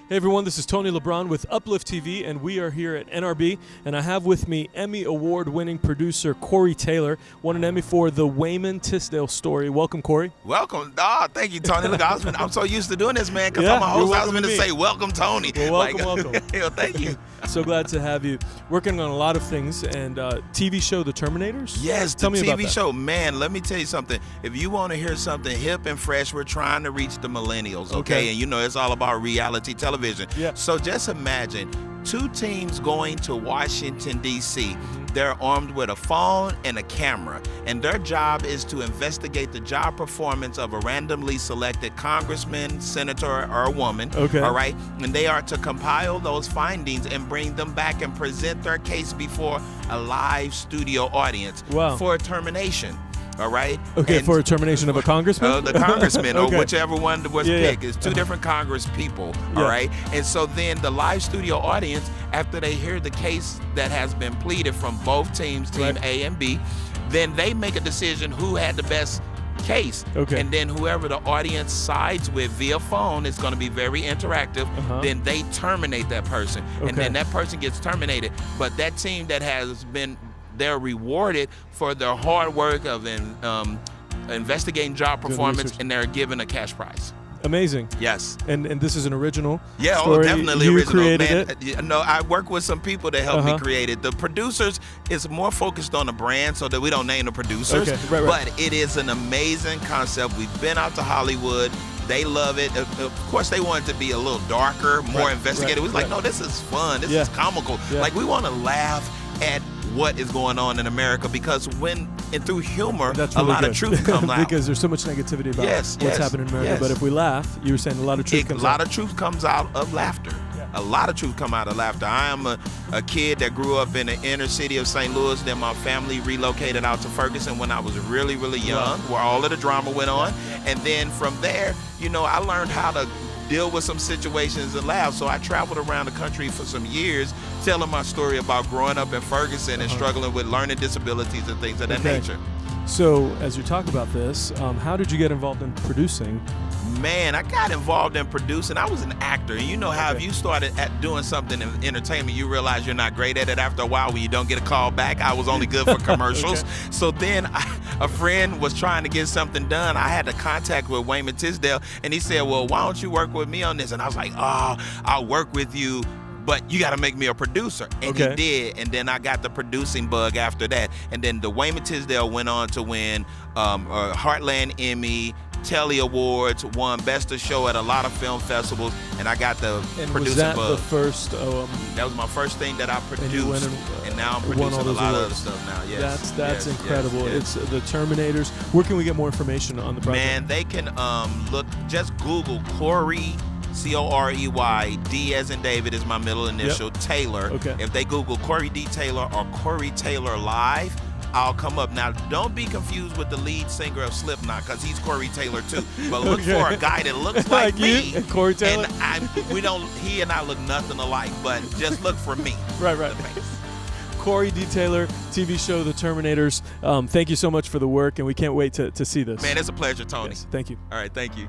Hey everyone, this is Tony LeBron with Upliftv, and we are here at NRB, and I have with me Emmy Award-winning producer Corey Taylor, won an Emmy for The Wayman Tisdale Story. Welcome, Corey. Welcome. Thank you, Tony. Look, I'm so used to doing this, man, because Yeah, I'm a host. you're I was welcome going to to say, welcome, Tony. Well, welcome. Well, thank you. So glad to have you. Working on a lot of things, and TV show The Terminators? Yes, Tell the me about TV that. show. Man, let me tell you something. If you want to hear something hip and fresh, we're trying to reach the millennials, okay? And you know, it's all about reality television. Yeah. So just imagine two teams going to Washington, D.C. They're armed with a phone and a camera, and their job is to investigate the job performance of a randomly selected congressman, senator, or woman. Okay. All right? And they are to compile those findings and bring them back and present their case before a live studio audience for a termination. All right. Okay, and for a termination of a congressman? the congressman, Okay. or whichever one was picked. It's two different Congress people. All right. And so then the live studio audience, after they hear the case that has been pleaded from both teams, Team A and B, then they make a decision who had the best case. Okay. And then whoever the audience sides with via phone is going to be very interactive. Then they terminate that person. And then that person gets terminated. But that team that has been, they're rewarded for their hard work of investigating job performance, and they're given a cash prize. Amazing. Yes. And this is an original Yeah, story. definitely you original. created Man, it. no, I work with some people that help me create it. The producers is more focused on the brand so that we don't name the producers. Okay, right. But it is an amazing concept. We've been out to Hollywood. They love it. Of course, they want it to be a little darker, more investigative. It was like, no, this is fun. This is comical. Like, we want to laugh at what is going on in America, because through humor, That's a really lot good. of truth comes out. Because there's so much negativity about what's happening in America. But if we laugh, you were saying a lot of truth comes out. A lot of truth comes out of laughter. A lot of truth come out of laughter. I am a kid that grew up in the inner city of St. Louis. Then my family relocated out to Ferguson when I was really, really young, where all of the drama went on. And then from there, you know, I learned how to deal with some situations and laugh. So I traveled around the country for some years telling my story about growing up in Ferguson and struggling with learning disabilities and things of that nature. So as you talk about this, how did you get involved in producing? Man, I got involved in producing. I was an actor, and you know how if you started doing something in entertainment, you realize you're not great at it after a while when you don't get a call back. I was only good for commercials. So then a friend was trying to get something done. I had a contact with Wayman Tisdale, and he said, well, why don't you work with me on this? And I was like, oh, I'll work with you, but you got to make me a producer. And he did, and then I got the producing bug after that. And then the Wayman Tisdale went on to win a Heartland Emmy, Telly Awards, won Best of Show at a lot of film festivals, and I got the producing bug. Was that the first? That was my first thing that I produced, and now I'm producing a lot of other stuff now. Yes, that's incredible. It's The Terminators. Where can we get more information on the project? Man, they can just Google Corey, C-O-R-E-Y, D as in David is my middle initial, Taylor. If they Google Corey D. Taylor or Corey Taylor Live, I'll come up. Now, don't be confused with the lead singer of Slipknot, because he's Corey Taylor too. But look for a guy that looks like me. You? Corey Taylor? And he and I look nothing alike, but just look for me. Right. Corey D. Taylor, TV show The Terminators. Thank you so much for the work, and we can't wait to see this. Man, it's a pleasure, Tony. Yes, thank you. All right, thank you.